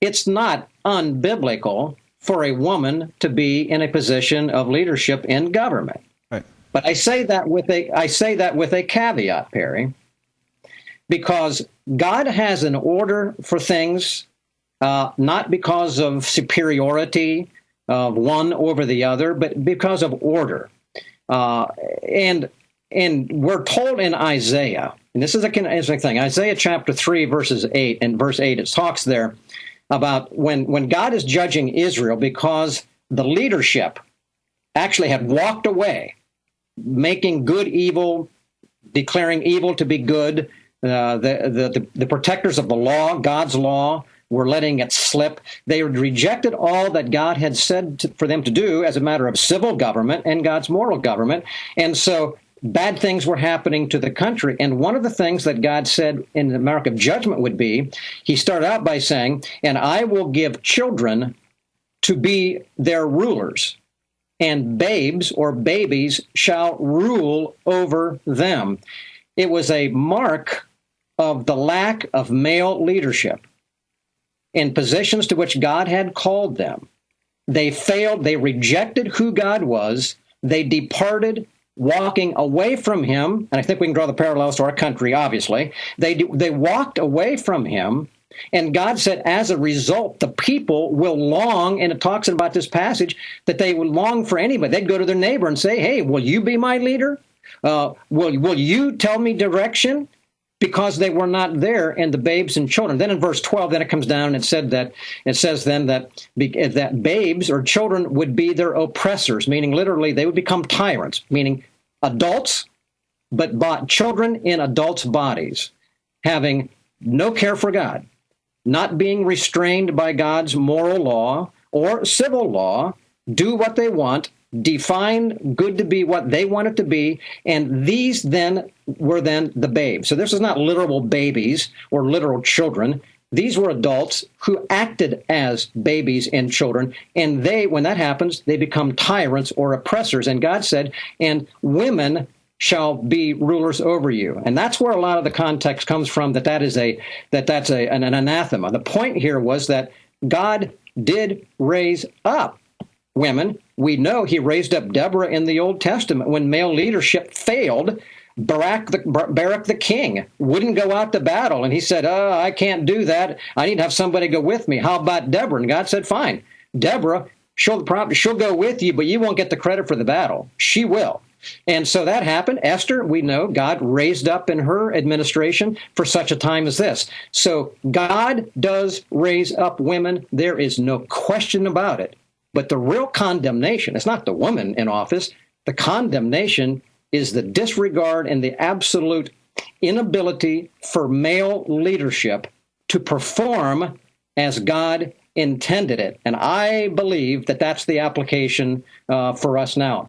it's not unbiblical for a woman to be in a position of leadership in government. Right. But I say that with a caveat, Perry, because God has an order for things, not because of superiority of one over the other, but because of order. And we're told in Isaiah, and this is an interesting thing, Isaiah chapter 3, verses 8, and verse 8, it talks there about when God is judging Israel because the leadership actually had walked away, making good evil, declaring evil to be good. The protectors of the law, God's law, were letting it slip. They rejected all that God had said for them to do as a matter of civil government and God's moral government. And so bad things were happening to the country. And one of the things that God said in the mark of judgment would be, he started out by saying, and I will give children to be their rulers, and babes or babies shall rule over them. It was a mark of the lack of male leadership in positions to which God had called them. They failed. They rejected who God was. They departed, walking away from him. And I think we can draw the parallels to our country, obviously. They walked away from him. And God said, as a result, the people will long, and it talks about this passage, that they would long for anybody. They'd go to their neighbor and say, hey, will you be my leader? Will you tell me direction? Because they were not there in the babes and children. Then in verse 12, then it comes down and it says then that babes or children would be their oppressors, meaning literally they would become tyrants, meaning adults, but children in adults' bodies, having no care for God, not being restrained by God's moral law or civil law, do what they want, define good to be what they want it to be, and these then were the babes. So this is not literal babies or literal children. These were adults who acted as babies and children, and when that happens, they become tyrants or oppressors. And God said, and women shall be rulers over you. And that's where a lot of the context comes from, that's an anathema. The point here was that God did raise up women. We know he raised up Deborah in the Old Testament when male leadership failed. Barak the king wouldn't go out to battle, and he said, I can't do that. I need to have somebody go with me. How about Deborah? And God said, fine. Deborah, she'll go with you, but you won't get the credit for the battle. She will. And so that happened. Esther, we know God raised up in her administration for such a time as this. So God does raise up women. There is no question about it. But the real condemnation, it's not the woman in office. The condemnation is the disregard and the absolute inability for male leadership to perform as God intended it. And I believe that that's the application for us now.